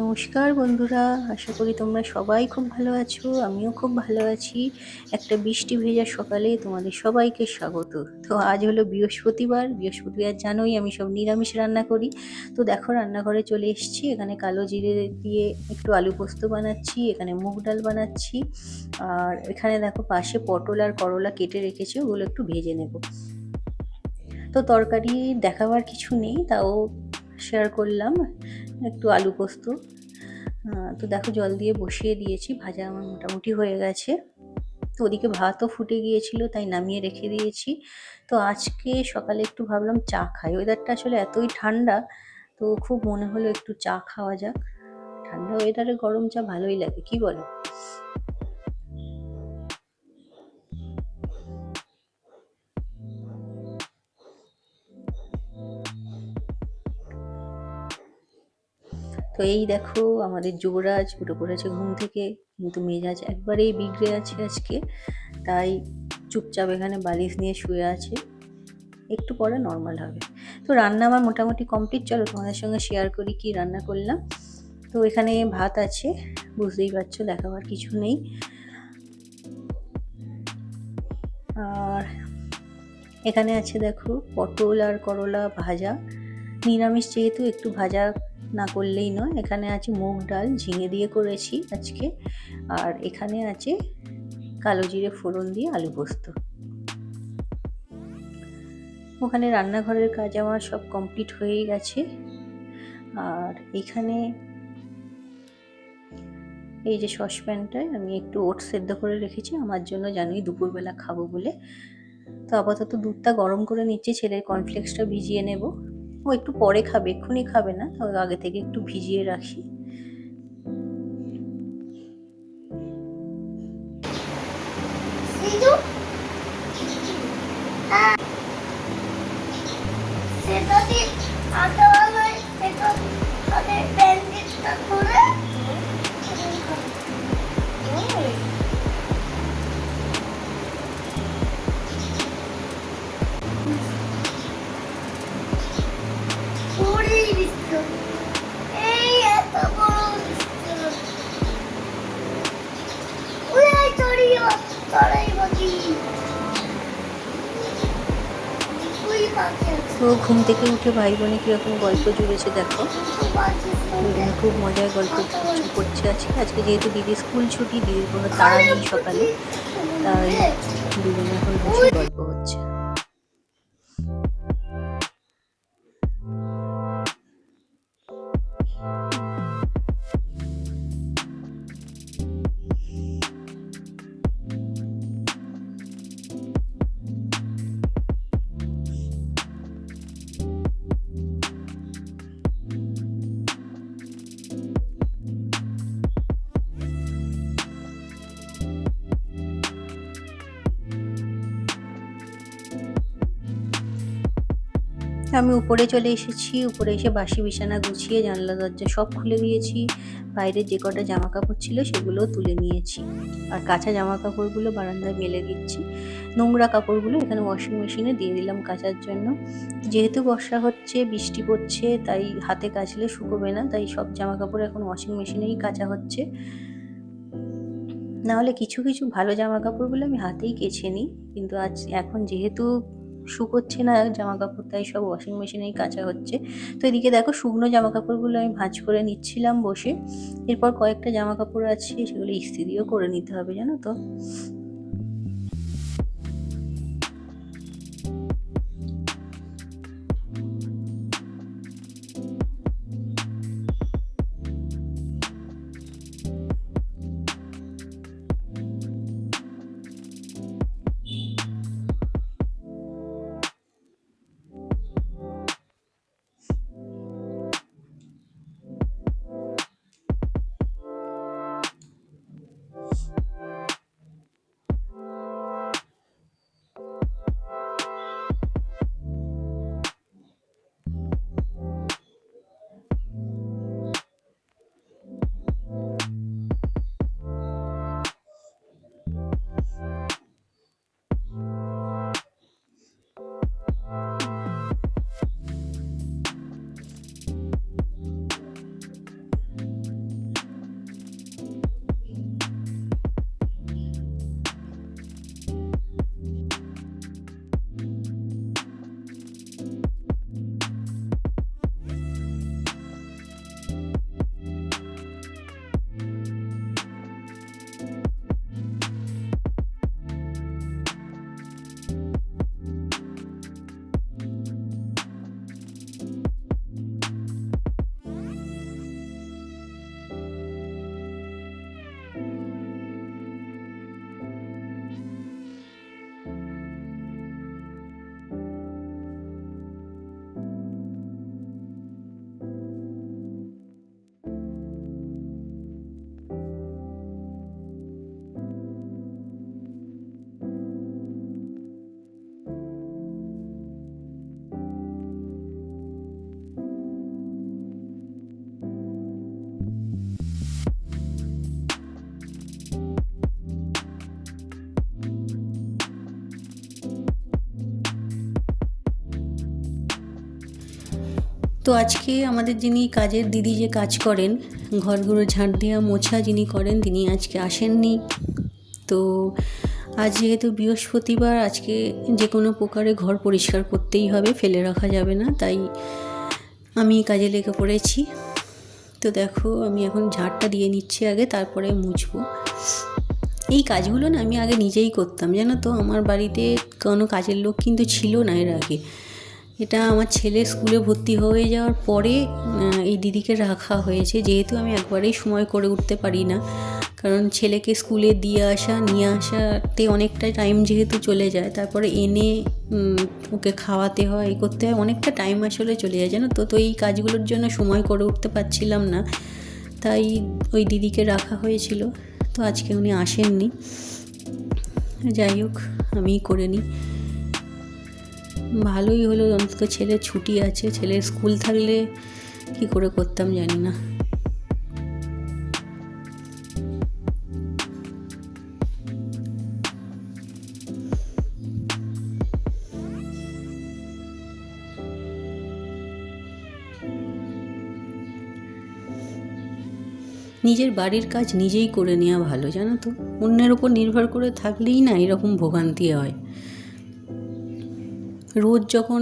নমস্কার বন্ধুরা, আশা করি তোমরা সবাই খুব ভালো আছো। আমিও খুব ভালো আছি। একটা বৃষ্টি ভেজা সকালে তোমাদের সবাইকে স্বাগত। তো আজ হলো বৃহস্পতিবার। বৃহস্পতিবার জানোই আমি সব নিরামিষ রান্না করি। তো দেখো রান্নাঘরে চলে এসেছি। এখানে কালো জিরে দিয়ে একটু আলু পোস্ত বানাচ্ছি, এখানে মুগ ডাল বানাচ্ছি। আর এখানে দেখো পাশে পটল আর করলা কেটে রেখেছি, ওগুলো একটু ভেজে নেব। তো তরকারি দেখাবার কিছু নেই, তাও শেয়ার করলাম একটু আলু পোস্ত। তো দেখো জল দিয়ে বসিয়ে দিয়েছি, ভাজা আমার মোটামুটি হয়ে গেছে। তো ওদিকে ভাতও ফুটে গিয়েছিল, তাই নামিয়ে রেখে দিয়েছি। তো আজকে সকালে একটু ভাবলাম চা খাই, ওয়েদারটা আসলে এতই ঠান্ডা, তো খুব মনে হলো একটু চা খাওয়া যাক। ঠান্ডা ওয়েদারে গরম চা ভালোই লাগে, কি বলো? তো এই দেখো আমাদের যুবরাজ উঠে পড়েছে ঘুম থেকে, কিন্তু মেজাজ একবারেই বিগড়ে আছে আজকে। তাই চুপচাপ এখানে বালিশ নিয়ে শুয়ে আছে, একটু পরে নর্মাল হবে। তো রান্না আমার মোটামুটি কমপ্লিট, চলো তোমাদের সঙ্গে শেয়ার করি কি রান্না করলাম। তো এখানে ভাত আছে, বুঝতেই পারছো দেখাবার কিছু নেই। আর এখানে আছে দেখো পটল আর করলা ভাজা, নিরামিষ যেহেতু একটু ভাজা না করলেই নয়। এখানে আছে মুগ ডাল, ঝিঙে দিয়ে করেছি আজকে। আর এখানে আছে কালো জিরে ফোড়ন দিয়ে আলু পোস্ত। ওখানে রান্নাঘরের কাজ আমার সব কমপ্লিট হয়েই গেছে। আর এখানে এই যে সসপ্যানটায় আমি একটু ওটস সেদ্ধ করে রেখেছি আমার জন্য, জানোই দুপুরবেলা খাবো বলে। তো আপাতত দুধটা গরম করে নিচ্ছি, ছেলের কর্নফ্লেক্সটা ভিজিয়ে নেব। ও একটু পরে খাবে, এক্ষুনি খাবে না, তো আগে থেকে একটু ভিজিয়ে রাখি। তো ঘুম থেকে উঠে ভাই বোনে কিরকম গল্প জুড়েছে দেখো, দুজনে খুব মজায় গল্প করছে আজকে। আজকে যেহেতু দিদির স্কুল ছুটি, দিদির কোনো তাড়া নেই সকালে, তাই দুজনে এখন বসে গল্প হচ্ছে। আমি উপরে চলে এসেছি, উপরে এসে বাসি বিছানা গুছিয়ে জানলা দরজা সব খুলে দিয়েছি। বাইরের যে কটা জামা কাপড় ছিল সেগুলোও তুলে নিয়েছি। আর কাঁচা জামা কাপড়গুলো বারান্দায় মেলে দিচ্ছি। নোংরা কাপড়গুলো এখানে ওয়াশিং মেশিনে দিয়ে দিলাম কাচার জন্য। যেহেতু বর্ষা হচ্ছে, বৃষ্টি পড়ছে, তাই হাতে কাচলে শুকোবে না, তাই সব জামা কাপড় এখন ওয়াশিং মেশিনেই কাচা হচ্ছে। নাহলে কিছু কিছু ভালো জামা কাপড়গুলো আমি হাতেই কেচে নিই, কিন্তু এখন যেহেতু শুকোচ্ছে না জামা কাপড়, তাই সব ওয়াশিং মেশিনেই কাচা হচ্ছে। তো এদিকে দেখো শুকনো জামা কাপড়গুলো আমি ভাঁজ করে নিচ্ছিলাম বসে। এরপর কয়েকটা জামা কাপড় আছে, সেগুলো ইস্ত্রিও করে নিতে হবে, জানো তো। তো আজকে আমাদের যিনি কাজের দিদি যে কাজ করেন, ঘরগুলো ঝাঁট দেওয়া মোছা যিনি করেন, তিনি আজকে আসেননি। তো আজ যেহেতু বৃহস্পতিবার, আজকে যে কোনো প্রকারে ঘর পরিষ্কার করতেই হবে, ফেলে রাখা যাবে না, তাই আমি কাজে লেগে পড়েছি। তো দেখো আমি এখন ঝাঁটটা দিয়ে নিচ্ছি আগে, তারপরে মুছবো। এই কাজগুলো না আমি আগে নিজেই করতাম, জানো তো। আমার বাড়িতে কোনো কাজের লোক কিন্তু ছিল না এর আগে। এটা আমার ছেলে স্কুলে ভর্তি হয়ে যাওয়ার পরে এই দিদিকে রাখা হয়েছে, যেহেতু আমি একবারেই সময় করে উঠতে পারি না। কারণ ছেলেকে স্কুলে দিয়ে আসা নিয়ে আসাতে অনেকটা টাইম যেহেতু চলে যায়, তারপরে এনে ওকে খাওয়াতে হয়, এই করতে হয়, অনেকটা টাইম আসলে চলে যায়, জানো তো। তো এই কাজগুলোর জন্য সময় করে উঠতে পারছিলাম না, তাই ওই দিদিকে রাখা হয়েছিল। তো আজকে উনি আসেননি, যাই হোক আমিই করে নিই। ভালোই হলো, অন্তত ছেলের ছুটি আছে। ছেলের স্কুল থাকলে কি করে করতাম জানি না। নিজের বাড়ির কাজ নিজেই করে নেওয়া ভালো, জানো তো। অন্যের উপর নির্ভর করে থাকলেই না এরকম ভোগান্তি হয়। রোজ যখন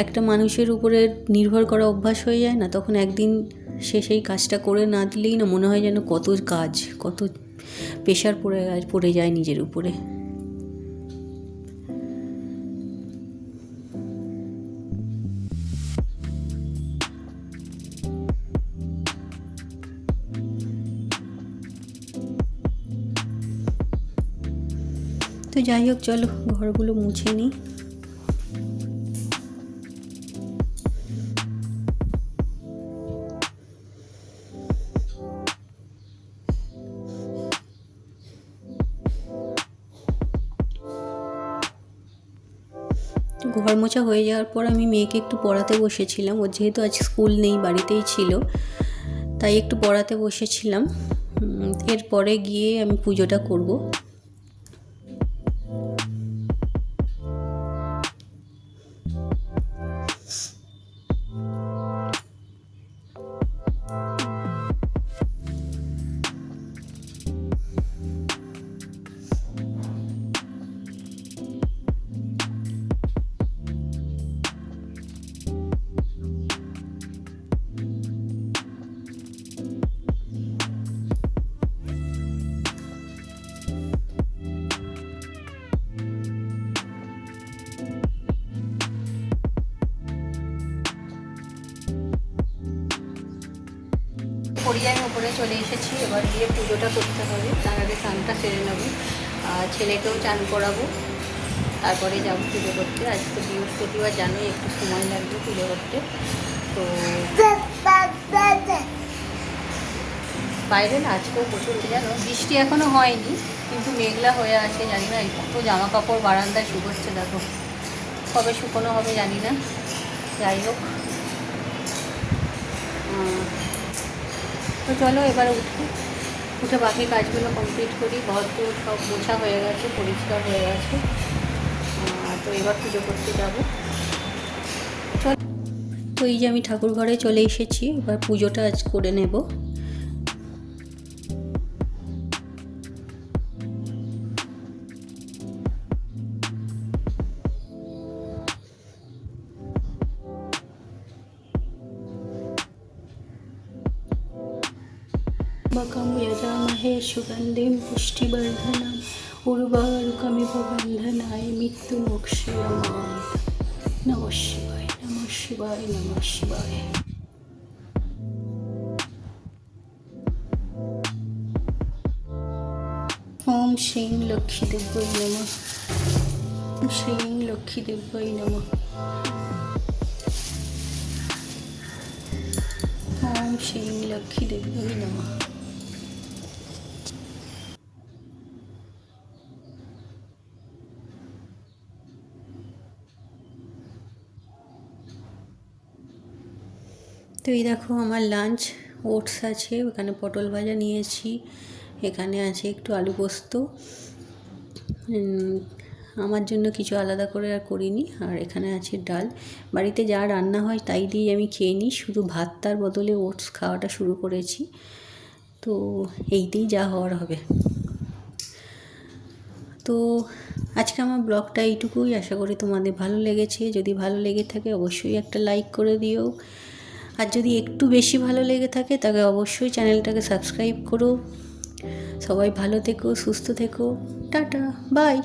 একটা মানুষের উপরে নির্ভর করা অভ্যাস হয়ে যায় না, তখন একদিন সে সেই কাজটা করে না দিলেই না মনে হয় যেন কত কাজ, কত প্রেশার পড়ে যায় নিজের উপরে। তো যাই হোক, চলো ঘরগুলো মুছে নিই। ঘর মোছা হয়ে যাওয়ার পর আমি মেয়েকে একটু পড়াতে বসেছিলাম। ওর যেহেতু আজ স্কুল নেই, বাড়িতেই ছিল, তাই একটু পড়াতে বসেছিলাম। এরপরে গিয়ে আমি পুজোটা করব। পরিযায় ওপরে চলে এসেছি, এবার গিয়ে পুজোটা করতে হবে। তার আগে স্নানটা সেরে নেবো, ছেলেকেও চান করাবো, তারপরে যাবো পুজো করতে। আজ তো বৃহস্পতিবার, জানোই একটু সময় লাগবে পুজো করতে। তো বাইরে না আজকেও প্রচুর, জানো, বৃষ্টি এখনও হয়নি, কিন্তু মেঘলা হয়ে আছে। জানি না কত জামা কাপড় বারান্দায় শুকোচ্ছে, দেখো কবে শুকোনো হবে জানি না। যাই হোক, তো চলো এবার উঠে বাকি কাজগুলো কমপ্লিট করি। ঘর তো সব মোছা হয়ে গেছে, পরিষ্কার হয়ে গেছে। তো এবার পুজো করতে যাবো। চল, তো এই যে আমি ঠাকুর ঘরে চলে এসেছি, এবার পুজোটা আজ করে নেব। बकं यजामहे सुगन्धिं पुष्टिवर्धनम् उर्वारुकमिव बन्धनाय मृत्युमोक्षयमामृतम्। नमः शिवाय, नमः शिवाय, नमः शिवाय। ओम श्रीं लक्ष्मीदेव्यै नमः। ओम श्रीं लक्ष्मीदेव्यै नमः। ओम श्रीं लक्ष्मीदेव्यै नमः। তো এই দেখো আমার লাঞ্চ, ওটস আছে, ওখানে পটল ভাজা নিয়েছি, এখানে আছে একটু আলু পোস্ত, আমার জন্য কিছু আলাদা করে আর করিনি। আর এখানে আছে ডাল। বাড়িতে যা রান্না হয় তাই দিয়েই আমি খেয়ে নিই, শুধু ভাতটার বদলে ওটস খাওয়াটা শুরু করেছি। তো এইতেই যা হওয়ার হবে। তো আজকে আমার ব্লগটা এইটুকুই, আশা করি তোমাদের ভালো লেগেছে। যদি ভালো লেগে থাকে অবশ্যই একটা লাইক করে দিও, আর যদি একটু বেশি ভালো লেগে থাকে তাহলে অবশ্যই চ্যানেলটাকে সাবস্ক্রাইব করো। সবাই ভালো থেকো, সুস্থ থেকো, টাটা, বাই।